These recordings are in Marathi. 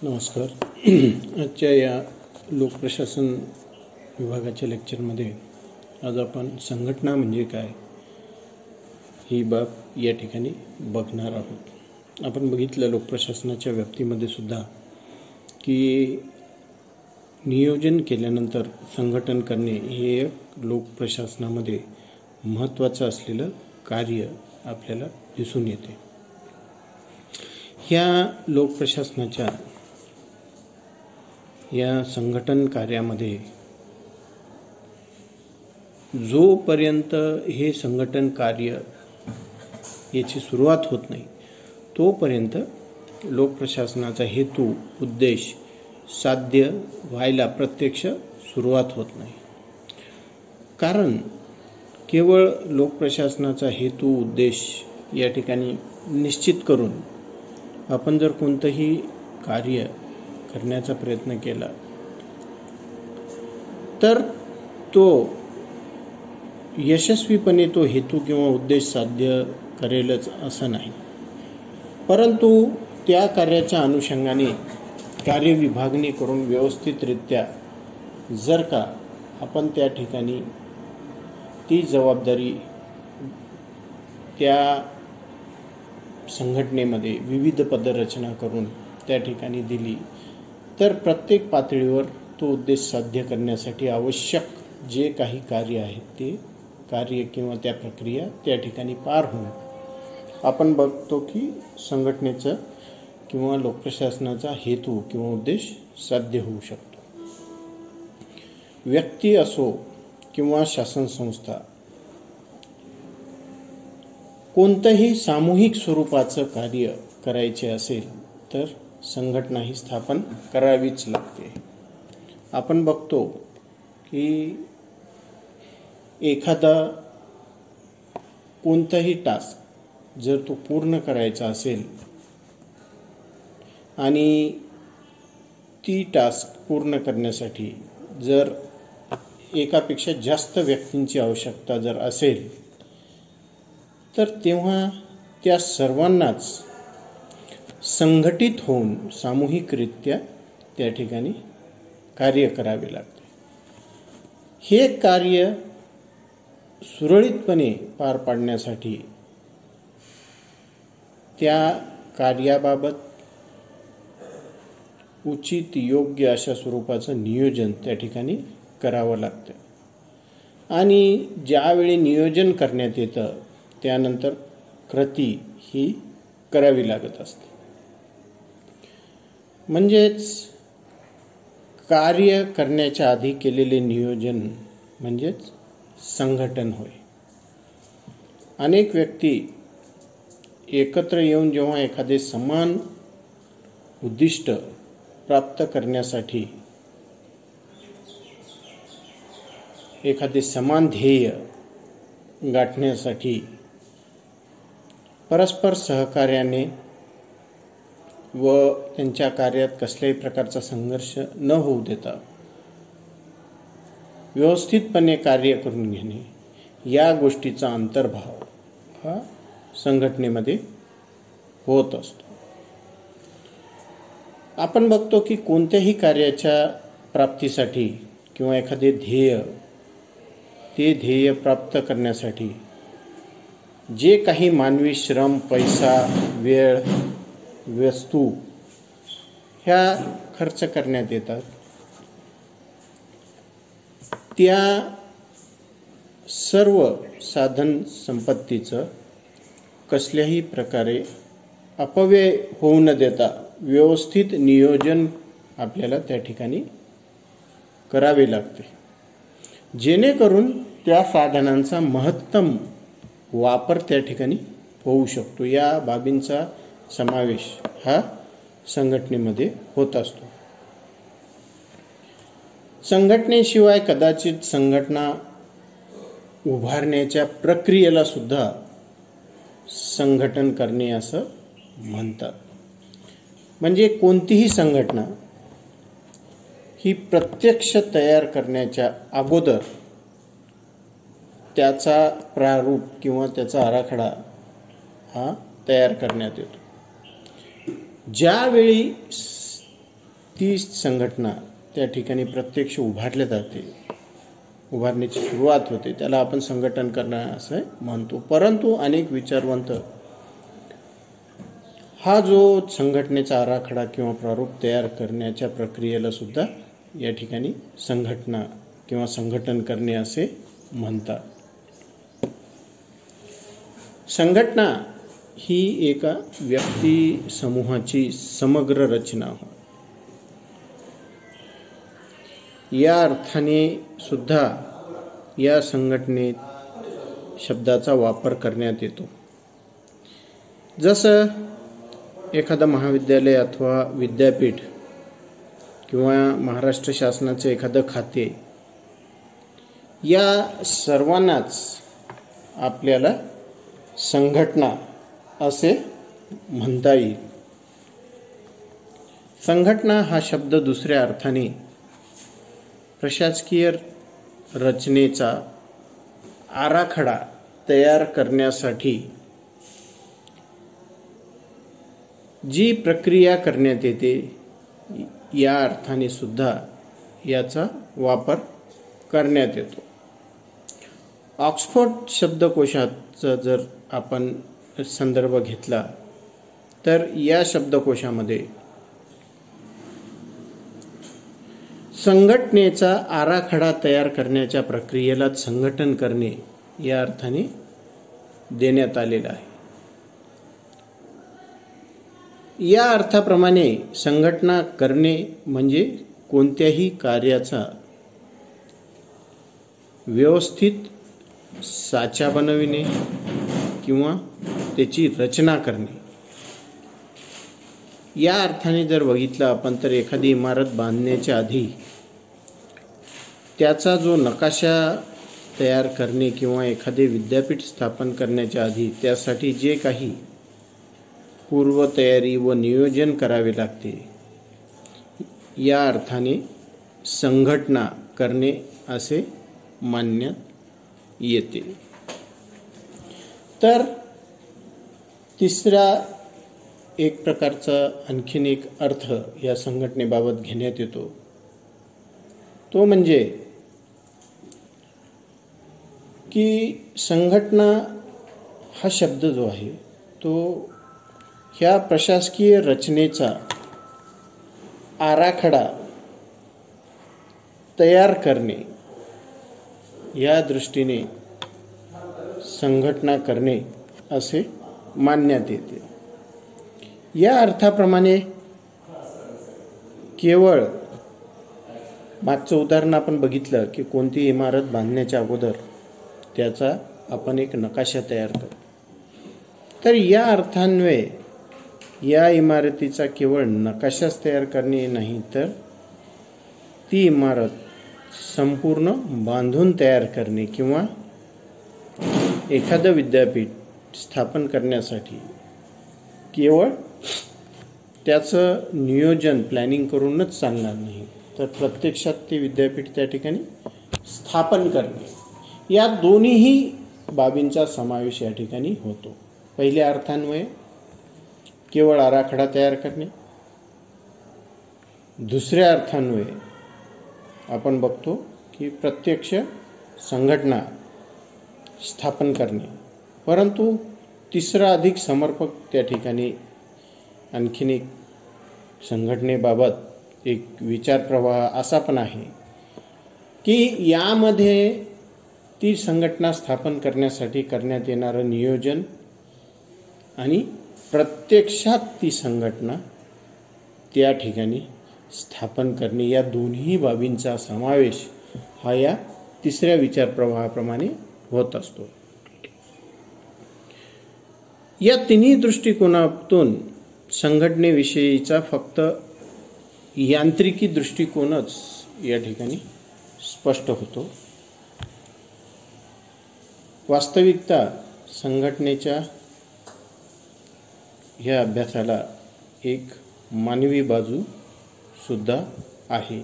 नमस्कार. आजच्या या लोकप्रशासन विभागाच्या लेक्चरमध्ये आज आपण संघटना म्हणजे काय ही बाब या ठिकाणी बघणार आहोत. आपण बघितलं लोकप्रशासनाच्या व्याप्तीमध्ये सुद्धा की नियोजन केल्यानंतर संघटन करणे हे एक लोकप्रशासनामध्ये महत्त्वाचं असलेलं कार्य आपल्याला दिसून येते. ह्या लोकप्रशासनाच्या या संघटन कार्यामध्ये जोपर्यंत हे संघटन कार्य याची सुरुवात होत नाही तोपर्यंत लोकप्रशासनाचा हेतू उद्देश साध्य व्हायला प्रत्यक्ष सुरुवात होत नाही. कारण केवळ लोकप्रशासनाचा हेतू उद्देश या ठिकाणी निश्चित करून आपण जर कोणतंही कार्य करण्याचा प्रयत्न केला तर तो यशस्वीपणे तो हेतू किंवा उद्देश साध्य करेलच असं नाही, परंतु त्या कार्याच्या अनुषंगाने कार्यविभागणी करून व्यवस्थितरित्या जर का आपण त्या ठिकाणी ती जबाबदारी त्या संघटनेमध्ये विविध पदरचना करून त्या ठिकाणी दिली तर प्रत्येक पातळीवर तो उद्देश साध्य करण्यासाठी आवश्यक जे काही कार्य आहे ते कार्य किंवा त्या प्रक्रिया त्या ठिकाणी पार होऊन आपण बघतो की संघटनेचा किंवा लोकप्रशासनाचा हेतू किंवा उद्देश साध्य होऊ शकतो. व्यक्ती असो किंवा शासन संस्था कोणतंही सामूहिक स्वरूपाचं कार्य करायचे असेल तर संघटना ही स्थापन करावीच लागते. आपण बघतो की एखादा कोणताही टास्क जर तो पूर्ण करायचा असेल आणि ती टास्क पूर्ण करण्यासाठी जर एकापेक्षा जास्त व्यक्तींची आवश्यकता जर असेल तर तेव्हा त्या सर्वांनाच संघटित होऊन सामूहिकरित्या त्या ठिकाणी कार्य करावे लागते. हे कार्य सुरळीतपणे पार पाडण्यासाठी त्या कार्याबाबत उचित योग्य अशा स्वरूपाचं नियोजन त्या ठिकाणी करावं लागतं आणि ज्यावेळी नियोजन करण्यात येतं त्यानंतर कृती ही करावी लागत असते. म्हणजेच कार्य करण्याच्या आधी केलेले नियोजन म्हणजेच संघटन होय. अनेक व्यक्ती एकत्र येऊन जेव्हा एखादे समान उद्दिष्ट प्राप्त करण्यासाठी एखादे समान ध्येय गाठण्यासाठी परस्पर सहकार्याने व त्यांच्या कार्यात कसल्याही प्रकारचा संघर्ष न होऊ देता व्यवस्थितपणे कार्य करून घेणे या गोष्टीचा अंतर्भाव हा संघटनेमध्ये होत असतो. आपण बघतो की कोणत्याही कार्याच्या प्राप्तीसाठी किंवा एखादे ध्येय प्राप्त करण्यासाठी जे काही मानवी श्रम, पैसा, वेळ, वस्तू ह्या खर्च करण्यात येतात त्या सर्व साधन संपत्तीचं कसल्याही प्रकारे अपव्यय होऊ न देता व्यवस्थित नियोजन आपल्याला त्या ठिकाणी करावे लागते, जेणेकरून त्या साधनांचा महत्तम वापर त्या ठिकाणी होऊ शकतो. या बाबींचा समावेश हा संघटनेमध्ये होत असतो. संघटनेशिवाय कदाचित संघटना उभारण्याच्या प्रक्रियेला सुद्धा संघटन करणे असं म्हणतात. म्हणजे कोणतीही संघटना ही प्रत्यक्ष तयार करण्याच्या अगोदर त्याचा प्रारूप किंवा त्याचा आराखडा हा तयार करण्यात येतो. ज्यावेळी ती संघटना त्या ठिकाणी प्रत्यक्ष उभारल्या जाते, उभारण्याची सुरुवात होते, त्याला आपण संघटन करणं असं म्हणतो. परंतु अनेक विचारवंत हा जो संघटनेचा आराखडा किंवा प्रारूप तयार करण्याच्या प्रक्रियेला सुद्धा या ठिकाणी संघटना किंवा संघटन करणे असे म्हणतात. संघटना ही एका व्यक्ती समूहाची समग्र रचना हो. या अर्थाने सुद्धा या संघटनेत शब्दाचा वापर करण्यात येतो. जसं एखादं महाविद्यालय अथवा विद्यापीठ किंवा महाराष्ट्र शासनाचे एखादं खाते, या सर्वांनाच आपल्याला संघटना असे म्हणता येईल. संघटना हा शब्द दुसऱ्या अर्थाने प्रशासकीय रचनेचा आराखडा तयार करण्यासाठी जी प्रक्रिया करण्यात येते, या अर्थाने सुद्धा याचा वापर करण्यात येतो. ऑक्सफोर्ड शब्दकोशाचा जर आपण संदर्भ घेतला तर या शब्दकोशामध्ये संघटनेचा आराखडा तयार करण्याच्या प्रक्रियेलाच संघटन करणे या अर्थाने देण्यात आलेला आहे. या अर्थाप्रमाणे संघटना करणे म्हणजे कोणत्याही कार्याचा व्यवस्थित साचा बनविणे किंवा त्याची रचना करणे. या अर्थाने जर बघितलं आपण तर एखादी इमारत बांधण्याच्या आधी त्याचा जो नकाशा तयार करणे किंवा एखादे विद्यापीठ स्थापन करण्याच्या आधी त्यासाठी जे काही पूर्वतयारी व नियोजन करावे लागते, या अर्थाने संघटना करणे असे मानण्यात येते. तर तिसरा एक प्रकारचा आणखीन एक अर्थ या संघटनेबाबत घेण्यात येतो, तो म्हणजे की संघटना हा शब्द जो आहे तो ह्या प्रशासकीय रचनेचा आराखडा तयार करणे या दृष्टीने संघटना करणे असे मानण्यात येते. या अर्थाप्रमाणे केवळ मागचं उदाहरण आपण बघितलं की कोणती इमारत बांधण्याच्या अगोदर त्याचा आपण एक नकाशा तयार करतो, तर या अर्थान्वये या इमारतीचा केवळ नकाशाच तयार करणे नाही तर ती इमारत संपूर्ण बांधून तयार करणे किंवा एखादं विद्यापीठ स्थापन करण्यासाठी केवळ त्याचं नियोजन प्लॅनिंग करूनच चालणार नाही, तर प्रत्यक्षात ते विद्यापीठ त्या ठिकाणी स्थापन करणे, या दोन्हीही बाबींचा समावेश या ठिकाणी होतो. पहिल्या अर्थान्वये केवळ आराखडा तयार करणे, दुसऱ्या अर्थान्वये आपण बघतो की प्रत्यक्ष संघटना स्थापन करणे. परंतु तिसरा अधिक समर्पक त्या ठिकाणी आणखीन एक संघटनेबाबत एक विचारप्रवाह असा पण आहे की यामध्ये ती संघटना स्थापन करण्यासाठी करण्यात येणारं नियोजन आणि प्रत्यक्षात ती संघटना त्या ठिकाणी स्थापन करणे, या दोन्ही बाबींचा समावेश हा या तिसऱ्या विचारप्रवाहाप्रमाणे होत असतो. या तिन्ही दृष्टिकोनातून संघटनेविषयीचा फक्त यांत्रिकी दृष्टिकोनच या ठिकाणी स्पष्ट होतो. वास्तविकता संघटनेच्या ह्या अभ्यासाला एक मानवी बाजू सुद्धा आहे.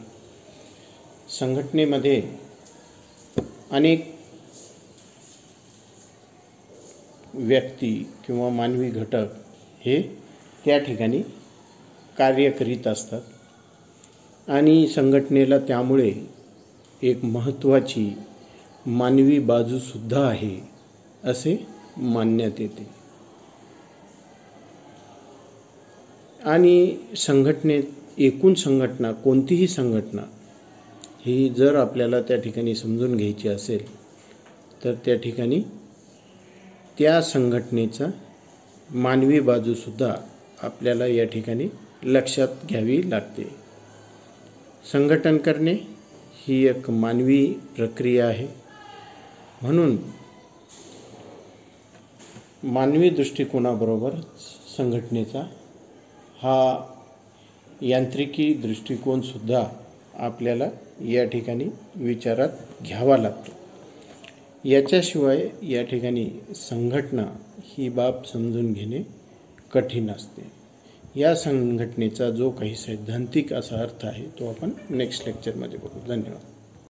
संघटनेमध्ये अनेक व्यक्ती किंवा मानवी घटक हे त्या ठिकाणी कार्य करीत असतात. आणि संघटनेला त्यामुळे एक महत्त्वाची मानवी बाजूसुद्धा आहे असे मानण्यात येते. आणि एकूण संघटना, कोणतीही संघटना ही जर आपल्याला त्या ठिकाणी समजून घ्यायची असेल तर त्या ठिकाणी त्या संघटनेचा मानवी बाजूसुद्धा आपल्याला या ठिकाणी लक्षात घ्यावी लागते. संघटन करणे ही एक मानवी प्रक्रिया आहे. म्हणून मानवी दृष्टिकोनाबरोबर संघटनेचा हा यांत्रिकी दृष्टिकोनसुद्धा आपल्याला या ठिकाणी विचारात घ्यावा लागतो. याच्याशिवाय या ठिकाणी संघटना ही बाब समजून घेणे कठीण असते. या संघटनेचा जो काही सैद्धांतिक असा अर्थ आहे तो आपण नेक्स्ट लेक्चरमध्ये बघू. धन्यवाद.